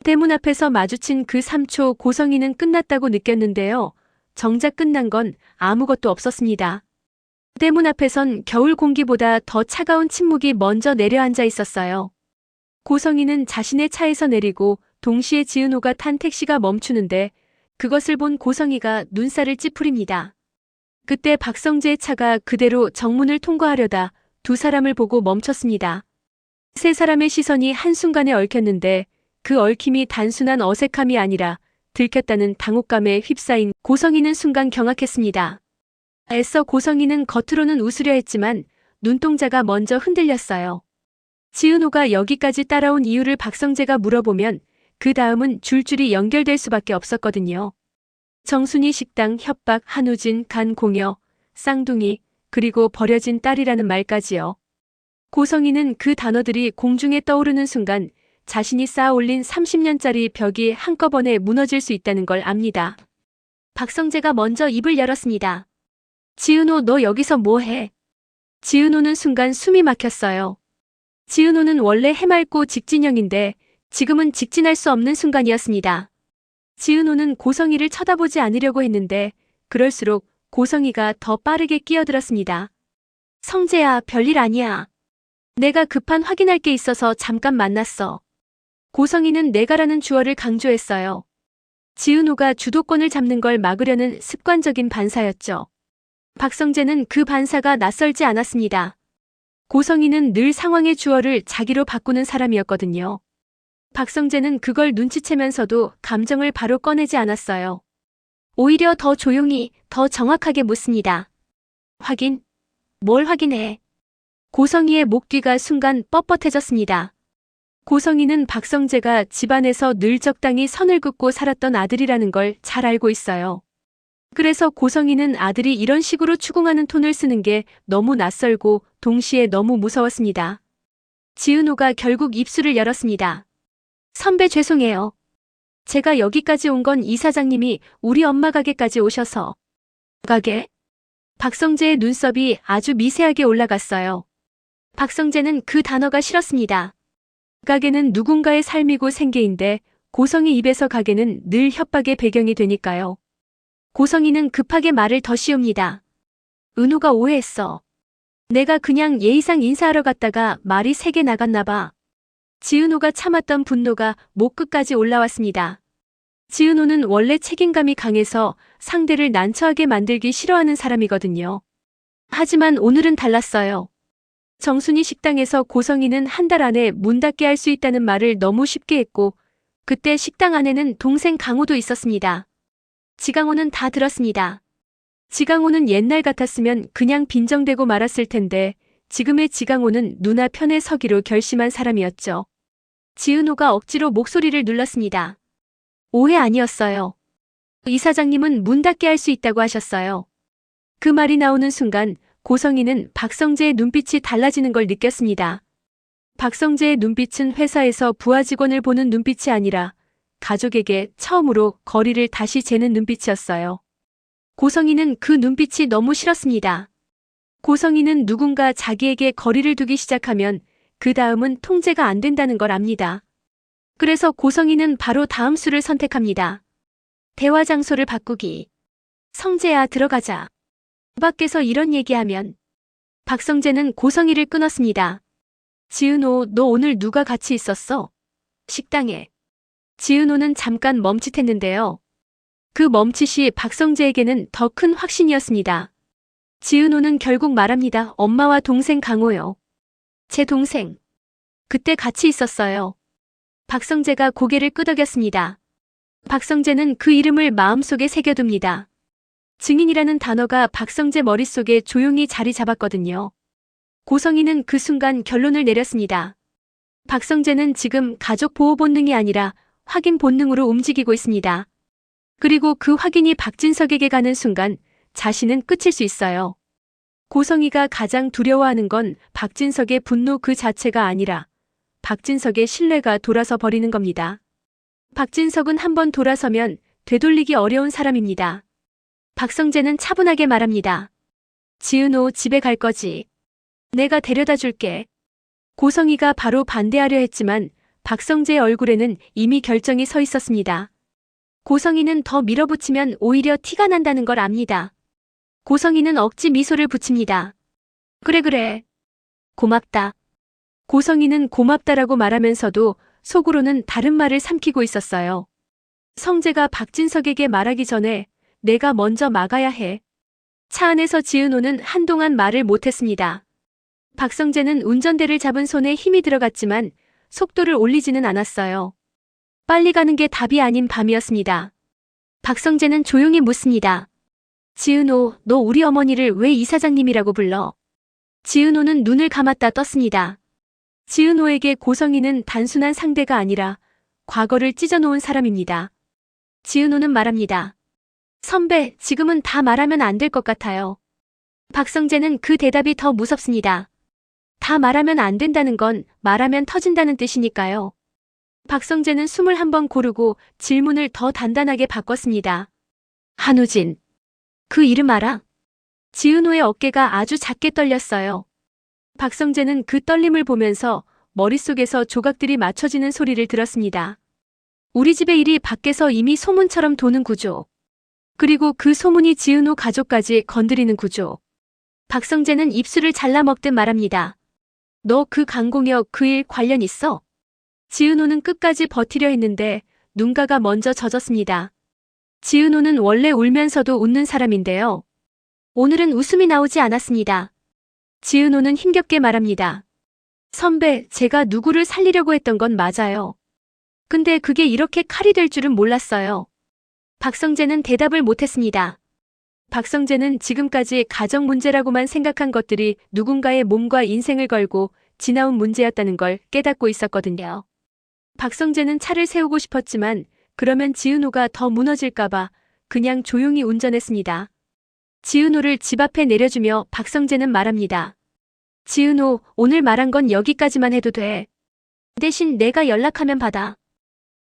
대문 앞에서 마주친 그 3초 고성이는 끝났다고 느꼈는데요. 정작 끝난 건 아무것도 없었습니다. 대문 앞에선 겨울 공기보다 더 차가운 침묵이 먼저 내려앉아 있었어요. 고성이는 자신의 차에서 내리고 동시에 지은호가 탄 택시가 멈추는데 그것을 본 고성이가 눈살을 찌푸립니다. 그때 박성재의 차가 그대로 정문을 통과하려다 두 사람을 보고 멈췄습니다. 세 사람의 시선이 한순간에 얽혔는데 그 얽힘이 단순한 어색함이 아니라 들켰다는 당혹감에 휩싸인 고성이는 순간 경악했습니다. 애써 고성이는 겉으로는 웃으려 했지만 눈동자가 먼저 흔들렸어요. 지은호가 여기까지 따라온 이유를 박성재가 물어보면 그 다음은 줄줄이 연결될 수밖에 없었거든요. 정순이 식당, 협박, 한우진, 간 공여, 쌍둥이, 그리고 버려진 딸이라는 말까지요. 고성이는 그 단어들이 공중에 떠오르는 순간 자신이 쌓아 올린 30년짜리 벽이 한꺼번에 무너질 수 있다는 걸 압니다. 박성재가 먼저 입을 열었습니다. 지은호, 너 여기서 뭐 해? 지은호는 순간 숨이 막혔어요. 지은호는 원래 해맑고 직진형인데 지금은 직진할 수 없는 순간이었습니다. 지은호는 고성이를 쳐다보지 않으려고 했는데 그럴수록 고성이가 더 빠르게 끼어들었습니다. 성재야, 별일 아니야. 내가 급한 확인할 게 있어서 잠깐 만났어. 고성이는 내가라는 주어를 강조했어요. 지은호가 주도권을 잡는 걸 막으려는 습관적인 반사였죠. 박성재는 그 반사가 낯설지 않았습니다. 고성이는 늘 상황의 주어를 자기로 바꾸는 사람이었거든요. 박성재는 그걸 눈치채면서도 감정을 바로 꺼내지 않았어요. 오히려 더 조용히, 더 정확하게 묻습니다. 확인? 뭘 확인해? 고성이의 목 뒤가 순간 뻣뻣해졌습니다. 고성이는 박성재가 집안에서 늘 적당히 선을 긋고 살았던 아들이라는 걸 잘 알고 있어요. 그래서 고성이는 아들이 이런 식으로 추궁하는 톤을 쓰는 게 너무 낯설고 동시에 너무 무서웠습니다. 지은호가 결국 입술을 열었습니다. 선배 죄송해요. 제가 여기까지 온 건 이사장님이 우리 엄마 가게까지 오셔서. 가게? 박성재의 눈썹이 아주 미세하게 올라갔어요. 박성재는 그 단어가 싫었습니다. 가게는 누군가의 삶이고 생계인데 고성이 입에서 가게는 늘 협박의 배경이 되니까요. 고성이는 급하게 말을 더 씌웁니다. 은호가 오해했어. 내가 그냥 예의상 인사하러 갔다가 말이 세게 나갔나 봐. 지은호가 참았던 분노가 목 끝까지 올라왔습니다. 지은호는 원래 책임감이 강해서 상대를 난처하게 만들기 싫어하는 사람이거든요. 하지만 오늘은 달랐어요. 정순이 식당에서 고성이는 한 달 안에 문 닫게 할 수 있다는 말을 너무 쉽게 했고 그때 식당 안에는 동생 강호도 있었습니다. 지강호는 다 들었습니다. 지강호는 옛날 같았으면 그냥 빈정대고 말았을 텐데 지금의 지강호는 누나 편에 서기로 결심한 사람이었죠. 지은호가 억지로 목소리를 눌렀습니다. 오해 아니었어요. 이사장님은 문 닫게 할 수 있다고 하셨어요. 그 말이 나오는 순간 고성이는 박성재의 눈빛이 달라지는 걸 느꼈습니다. 박성재의 눈빛은 회사에서 부하 직원을 보는 눈빛이 아니라 가족에게 처음으로 거리를 다시 재는 눈빛이었어요. 고성이는 그 눈빛이 너무 싫었습니다. 고성이는 누군가 자기에게 거리를 두기 시작하면 그 다음은 통제가 안 된다는 걸 압니다. 그래서 고성이는 바로 다음 수를 선택합니다. 대화 장소를 바꾸기. 성재야, 들어가자. 밖에서 이런 얘기하면. 박성재는 고성이를 끊었습니다. 지은호, 너 오늘 누가 같이 있었어? 식당에. 지은호는 잠깐 멈칫했는데요. 그 멈칫이 박성재에게는 더 큰 확신이었습니다. 지은호는 결국 말합니다. 엄마와 동생 강호요. 제 동생. 그때 같이 있었어요. 박성재가 고개를 끄덕였습니다. 박성재는 그 이름을 마음속에 새겨둡니다. 증인이라는 단어가 박성재 머릿속에 조용히 자리 잡았거든요. 고성이는 그 순간 결론을 내렸습니다. 박성재는 지금 가족 보호 본능이 아니라 확인 본능으로 움직이고 있습니다. 그리고 그 확인이 박진석에게 가는 순간 자신은 끝일 수 있어요. 고성이가 가장 두려워하는 건 박진석의 분노 그 자체가 아니라 박진석의 신뢰가 돌아서 버리는 겁니다. 박진석은 한번 돌아서면 되돌리기 어려운 사람입니다. 박성재는 차분하게 말합니다. 지은호, 집에 갈 거지. 내가 데려다 줄게. 고성이가 바로 반대하려 했지만 박성재의 얼굴에는 이미 결정이 서 있었습니다. 고성이는 더 밀어붙이면 오히려 티가 난다는 걸 압니다. 고성이는 억지 미소를 붙입니다. 그래. 고맙다. 고성이는 고맙다라고 말하면서도 속으로는 다른 말을 삼키고 있었어요. 성재가 박진석에게 말하기 전에 내가 먼저 막아야 해. 차 안에서 지은호는 한동안 말을 못했습니다. 박성재는 운전대를 잡은 손에 힘이 들어갔지만 속도를 올리지는 않았어요. 빨리 가는 게 답이 아닌 밤이었습니다. 박성재는 조용히 묻습니다. 지은호, 너 우리 어머니를 왜 이사장님이라고 불러? 지은호는 눈을 감았다 떴습니다. 지은호에게 고성이는 단순한 상대가 아니라 과거를 찢어놓은 사람입니다. 지은호는 말합니다. 선배, 지금은 다 말하면 안 될 것 같아요. 박성재는 그 대답이 더 무섭습니다. 다 말하면 안 된다는 건 말하면 터진다는 뜻이니까요. 박성재는 숨을 한번 고르고 질문을 더 단단하게 바꿨습니다. 한우진. 그 이름 알아? 지은호의 어깨가 아주 작게 떨렸어요. 박성재는 그 떨림을 보면서 머릿속에서 조각들이 맞춰지는 소리를 들었습니다. 우리 집의 일이 밖에서 이미 소문처럼 도는 구조. 그리고 그 소문이 지은호 가족까지 건드리는 구조. 박성재는 입술을 잘라먹듯 말합니다. 너 그 강공혁 그 일 관련 있어? 지은호는 끝까지 버티려 했는데 눈가가 먼저 젖었습니다. 지은호는 원래 울면서도 웃는 사람인데요. 오늘은 웃음이 나오지 않았습니다. 지은호는 힘겹게 말합니다. 선배, 제가 누구를 살리려고 했던 건 맞아요. 근데 그게 이렇게 칼이 될 줄은 몰랐어요. 박성재는 대답을 못했습니다. 박성재는 지금까지 가정 문제라고만 생각한 것들이 누군가의 몸과 인생을 걸고 지나온 문제였다는 걸 깨닫고 있었거든요. 박성재는 차를 세우고 싶었지만 그러면 지은호가 더 무너질까봐 그냥 조용히 운전했습니다. 지은호를 집 앞에 내려주며 박성재는 말합니다. 지은호, 오늘 말한 건 여기까지만 해도 돼. 대신 내가 연락하면 받아.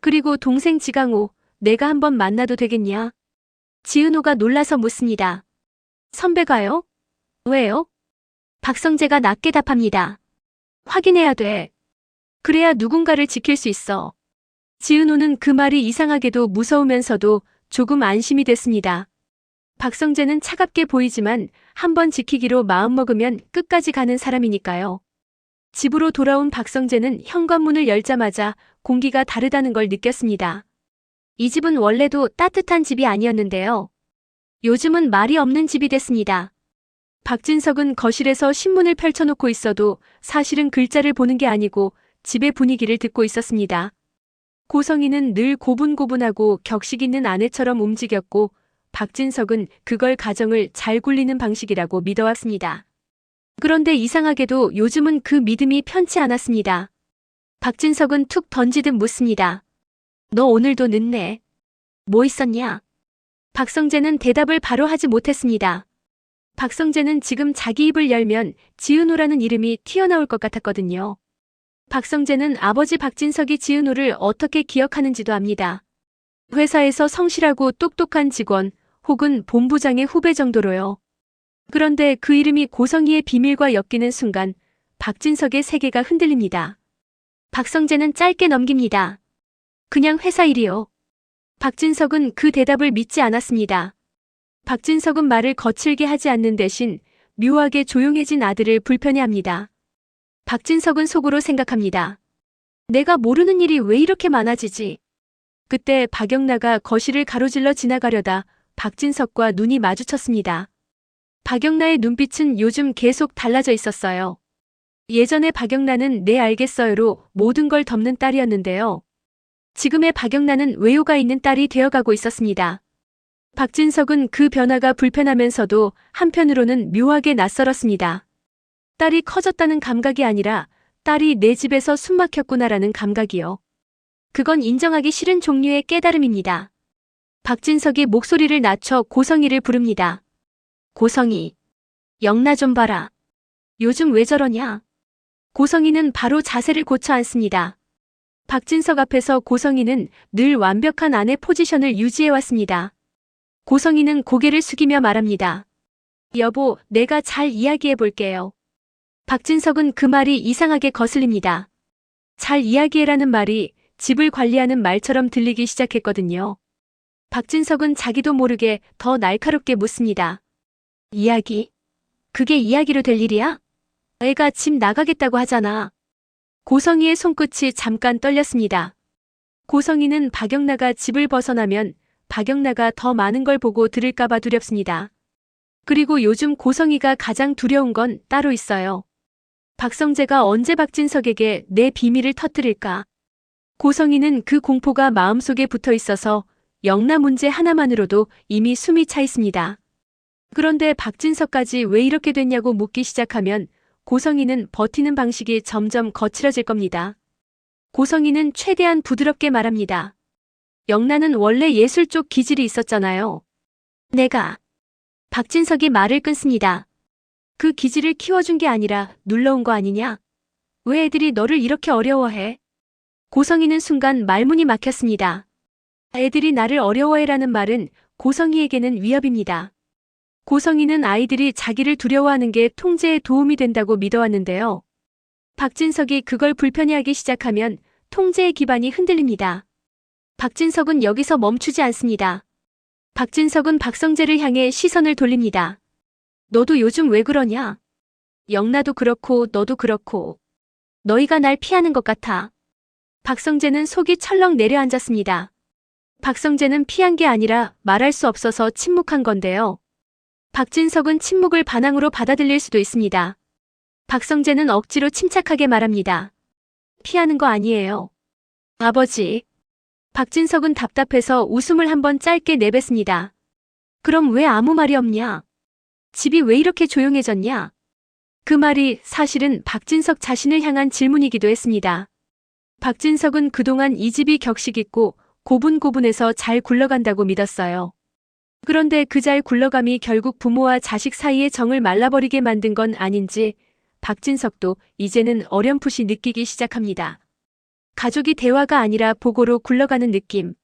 그리고 동생 지강호, 내가 한번 만나도 되겠냐? 지은호가 놀라서 묻습니다. 선배가요? 왜요? 박성재가 낮게 답합니다. 확인해야 돼. 그래야 누군가를 지킬 수 있어. 지은호는 그 말이 이상하게도 무서우면서도 조금 안심이 됐습니다. 박성재는 차갑게 보이지만 한번 지키기로 마음먹으면 끝까지 가는 사람이니까요. 집으로 돌아온 박성재는 현관문을 열자마자 공기가 다르다는 걸 느꼈습니다. 이 집은 원래도 따뜻한 집이 아니었는데요. 요즘은 말이 없는 집이 됐습니다. 박진석은 거실에서 신문을 펼쳐놓고 있어도 사실은 글자를 보는 게 아니고 집의 분위기를 듣고 있었습니다. 고성이는 늘 고분고분하고 격식 있는 아내처럼 움직였고 박진석은 그걸 가정을 잘 굴리는 방식이라고 믿어왔습니다. 그런데 이상하게도 요즘은 그 믿음이 편치 않았습니다. 박진석은 툭 던지듯 묻습니다. 너 오늘도 늦네. 뭐 있었냐? 박성재는 대답을 바로 하지 못했습니다. 박성재는 지금 자기 입을 열면 지은호라는 이름이 튀어나올 것 같았거든요. 박성재는 아버지 박진석이 지은호를 어떻게 기억하는지도 압니다. 회사에서 성실하고 똑똑한 직원 혹은 본부장의 후배 정도로요. 그런데 그 이름이 고성이의 비밀과 엮이는 순간 박진석의 세계가 흔들립니다. 박성재는 짧게 넘깁니다. 그냥 회사 일이요. 박진석은 그 대답을 믿지 않았습니다. 박진석은 말을 거칠게 하지 않는 대신 묘하게 조용해진 아들을 불편해합니다. 박진석은 속으로 생각합니다. 내가 모르는 일이 왜 이렇게 많아지지? 그때 박영나가 거실을 가로질러 지나가려다 박진석과 눈이 마주쳤습니다. 박영나의 눈빛은 요즘 계속 달라져 있었어요. 예전에 박영나는 네 알겠어요로 모든 걸 덮는 딸이었는데요. 지금의 박영나는 외요가 있는 딸이 되어가고 있었습니다. 박진석은 그 변화가 불편하면서도 한편으로는 묘하게 낯설었습니다. 딸이 커졌다는 감각이 아니라 딸이 내 집에서 숨막혔구나라는 감각이요. 그건 인정하기 싫은 종류의 깨달음입니다. 박진석이 목소리를 낮춰 고성이를 부릅니다. 고성이, 영나 좀 봐라. 요즘 왜 저러냐? 고성이는 바로 자세를 고쳐 앉습니다. 박진석 앞에서 고성이는 늘 완벽한 아내 포지션을 유지해왔습니다. 고성이는 고개를 숙이며 말합니다. 여보, 내가 잘 이야기해 볼게요. 박진석은 그 말이 이상하게 거슬립니다. 잘 이야기해라는 말이 집을 관리하는 말처럼 들리기 시작했거든요. 박진석은 자기도 모르게 더 날카롭게 묻습니다. 이야기? 그게 이야기로 될 일이야? 애가 집 나가겠다고 하잖아. 고성희의 손끝이 잠깐 떨렸습니다. 고성희는 박영나가 집을 벗어나면 박영나가 더 많은 걸 보고 들을까봐 두렵습니다. 그리고 요즘 고성희가 가장 두려운 건 따로 있어요. 박성재가 언제 박진석에게 내 비밀을 터뜨릴까? 고성희는 그 공포가 마음속에 붙어 있어서 영나 문제 하나만으로도 이미 숨이 차 있습니다. 그런데 박진석까지 왜 이렇게 됐냐고 묻기 시작하면 고성희는 버티는 방식이 점점 거칠어질 겁니다. 고성희는 최대한 부드럽게 말합니다. 영나는 원래 예술 쪽 기질이 있었잖아요. 내가. 박진석이 말을 끊습니다. 그 기질을 키워준 게 아니라 눌러온 거 아니냐? 왜 애들이 너를 이렇게 어려워해? 고성희는 순간 말문이 막혔습니다. 애들이 나를 어려워해라는 말은 고성희에게는 위협입니다. 고성희는 아이들이 자기를 두려워하는 게 통제에 도움이 된다고 믿어왔는데요. 박진석이 그걸 불편해하기 시작하면 통제의 기반이 흔들립니다. 박진석은 여기서 멈추지 않습니다. 박진석은 박성재를 향해 시선을 돌립니다. 너도 요즘 왜 그러냐? 영나도 그렇고 너도 그렇고. 너희가 날 피하는 것 같아. 박성재는 속이 철렁 내려앉았습니다. 박성재는 피한 게 아니라 말할 수 없어서 침묵한 건데요. 박진석은 침묵을 반항으로 받아들일 수도 있습니다. 박성재는 억지로 침착하게 말합니다. 피하는 거 아니에요. 아버지. 박진석은 답답해서 웃음을 한번 짧게 내뱉습니다. 그럼 왜 아무 말이 없냐? 집이 왜 이렇게 조용해졌냐? 그 말이 사실은 박진석 자신을 향한 질문이기도 했습니다. 박진석은 그동안 이 집이 격식 있고 고분고분해서 잘 굴러간다고 믿었어요. 그런데 그 잘 굴러감이 결국 부모와 자식 사이의 정을 말라버리게 만든 건 아닌지 박진석도 이제는 어렴풋이 느끼기 시작합니다. 가족이 대화가 아니라 보고로 굴러가는 느낌.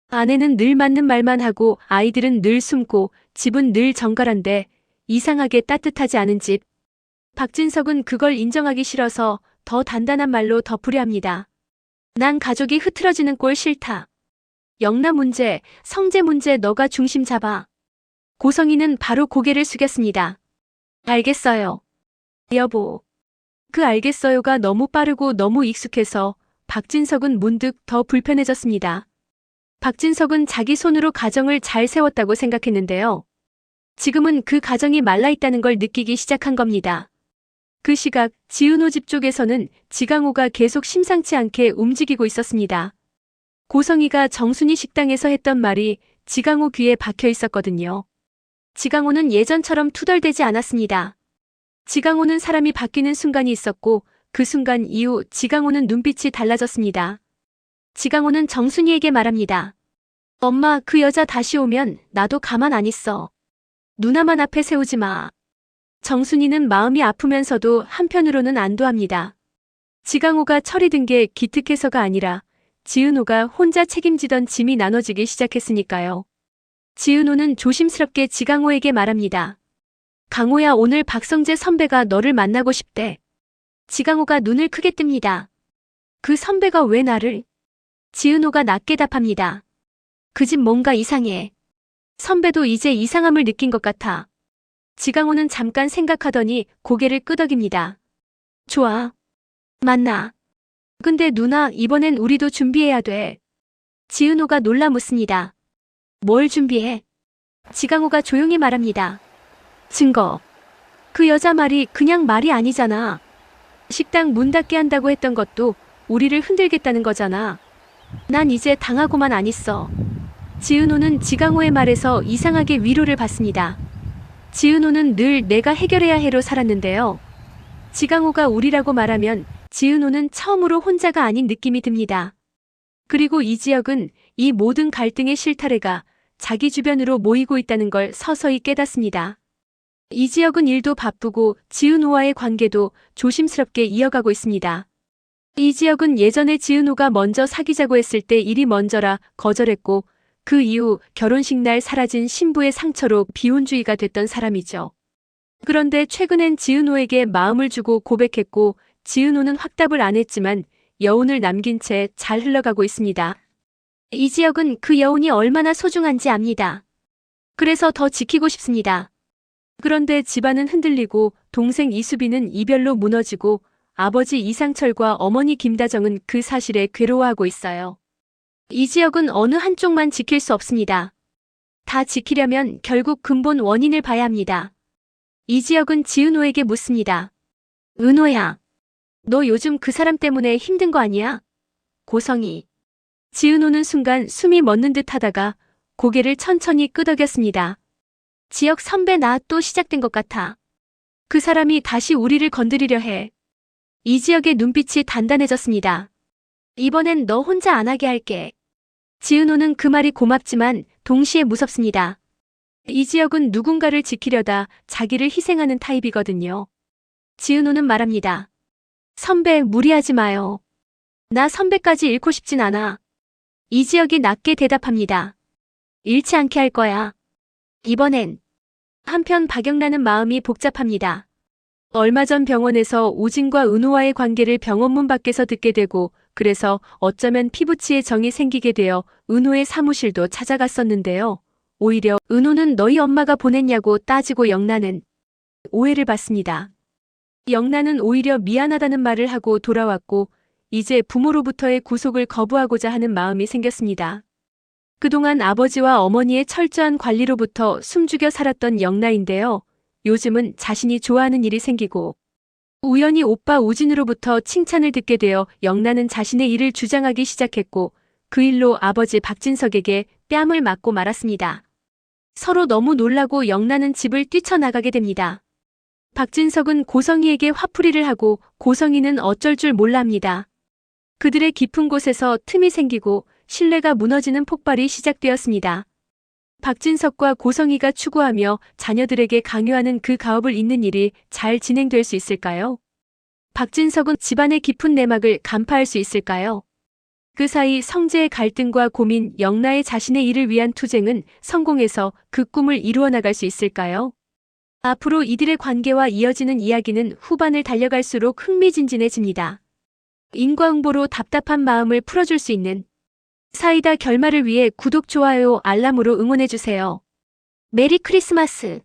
아내는 늘 맞는 말만 하고 아이들은 늘 숨고 집은 늘 정갈한데 이상하게 따뜻하지 않은 집. 박진석은 그걸 인정하기 싫어서 더 단단한 말로 덮으려 합니다. 난 가족이 흐트러지는 꼴 싫다. 영나 문제, 성재 문제 너가 중심 잡아. 고성희는 바로 고개를 숙였습니다. 알겠어요. 여보. 그 알겠어요가 너무 빠르고 너무 익숙해서 박진석은 문득 더 불편해졌습니다. 박진석은 자기 손으로 가정을 잘 세웠다고 생각했는데요. 지금은 그 가정이 말라있다는 걸 느끼기 시작한 겁니다. 그 시각 지은호 집 쪽에서는 지강호가 계속 심상치 않게 움직이고 있었습니다. 고성희가 정순이 식당에서 했던 말이 지강호 귀에 박혀 있었거든요. 지강호는 예전처럼 투덜대지 않았습니다. 지강호는 사람이 바뀌는 순간이 있었고 그 순간 이후 지강호는 눈빛이 달라졌습니다. 지강호는 정순이에게 말합니다. 엄마, 그 여자 다시 오면 나도 가만 안 있어. 누나만 앞에 세우지 마. 정순이는 마음이 아프면서도 한편으로는 안도합니다. 지강호가 철이 든 게 기특해서가 아니라 지은호가 혼자 책임지던 짐이 나눠지기 시작했으니까요. 지은호는 조심스럽게 지강호에게 말합니다. 강호야, 오늘 박성재 선배가 너를 만나고 싶대. 지강호가 눈을 크게 뜹니다. 그 선배가 왜 나를? 지은호가 낮게 답합니다. 그 집 뭔가 이상해. 선배도 이제 이상함을 느낀 것 같아. 지강호는 잠깐 생각하더니 고개를 끄덕입니다. 좋아. 만나. 근데 누나, 이번엔 우리도 준비해야 돼. 지은호가 놀라 묻습니다. 뭘 준비해? 지강호가 조용히 말합니다. 증거. 그 여자 말이 그냥 말이 아니잖아. 식당 문 닫게 한다고 했던 것도 우리를 흔들겠다는 거잖아. 난 이제 당하고만 안 있어. 지은호는 지강호의 말에서 이상하게 위로를 받습니다. 지은호는 늘 내가 해결해야 해로 살았는데요. 지강호가 우리라고 말하면 지은호는 처음으로 혼자가 아닌 느낌이 듭니다. 그리고 이 지역은 이 모든 갈등의 실타래가 자기 주변으로 모이고 있다는 걸 서서히 깨닫습니다. 이 지역은 일도 바쁘고 지은호와의 관계도 조심스럽게 이어가고 있습니다. 이 지역은 예전에 지은호가 먼저 사귀자고 했을 때 일이 먼저라 거절했고 그 이후 결혼식 날 사라진 신부의 상처로 비혼주의가 됐던 사람이죠. 그런데 최근엔 지은호에게 마음을 주고 고백했고 지은호는 확답을 안 했지만 여운을 남긴 채 잘 흘러가고 있습니다. 이 지역은 그 여운이 얼마나 소중한지 압니다. 그래서 더 지키고 싶습니다. 그런데 집안은 흔들리고 동생 이수빈은 이별로 무너지고 아버지 이상철과 어머니 김다정은 그 사실에 괴로워하고 있어요. 이 지역은 어느 한쪽만 지킬 수 없습니다. 다 지키려면 결국 근본 원인을 봐야 합니다. 이 지역은 지은호에게 묻습니다. 은호야, 너 요즘 그 사람 때문에 힘든 거 아니야? 고성이. 지은호는 순간 숨이 멎는 듯 하다가 고개를 천천히 끄덕였습니다. 지역 선배 나 또 시작된 것 같아. 그 사람이 다시 우리를 건드리려 해. 이 지역의 눈빛이 단단해졌습니다. 이번엔 너 혼자 안 하게 할게. 지은호는 그 말이 고맙지만 동시에 무섭습니다. 이 지역은 누군가를 지키려다 자기를 희생하는 타입이거든요. 지은호는 말합니다. 선배 무리하지 마요. 나 선배까지 잃고 싶진 않아. 이 지역이 낮게 대답합니다. 잃지 않게 할 거야. 이번엔. 한편 박영란은 마음이 복잡합니다. 얼마 전 병원에서 우진과 은호와의 관계를 병원문 밖에서 듣게 되고 그래서 어쩌면 피부치에 정이 생기게 되어 은호의 사무실도 찾아갔었는데요. 오히려 은호는 너희 엄마가 보냈냐고 따지고 영란은 오해를 받습니다. 영란은 오히려 미안하다는 말을 하고 돌아왔고 이제 부모로부터의 구속을 거부하고자 하는 마음이 생겼습니다. 그동안 아버지와 어머니의 철저한 관리로부터 숨죽여 살았던 영란인데요. 요즘은 자신이 좋아하는 일이 생기고 우연히 오빠 우진으로부터 칭찬을 듣게 되어 영란은 자신의 일을 주장하기 시작했고 그 일로 아버지 박진석에게 뺨을 맞고 말았습니다. 서로 너무 놀라고 영란은 집을 뛰쳐나가게 됩니다. 박진석은 고성이에게 화풀이를 하고 고성이는 어쩔 줄 몰라 합니다. 그들의 깊은 곳에서 틈이 생기고 신뢰가 무너지는 폭발이 시작되었습니다. 박진석과 고성이가 추구하며 자녀들에게 강요하는 그 가업을 잇는 일이 잘 진행될 수 있을까요? 박진석은 집안의 깊은 내막을 간파할 수 있을까요? 그 사이 성재의 갈등과 고민, 영라의 자신의 일을 위한 투쟁은 성공해서 그 꿈을 이루어 나갈 수 있을까요? 앞으로 이들의 관계와 이어지는 이야기는 후반을 달려갈수록 흥미진진해집니다. 인과응보로 답답한 마음을 풀어줄 수 있는 사이다 결말을 위해 구독, 좋아요, 알람으로 응원해주세요. 메리 크리스마스!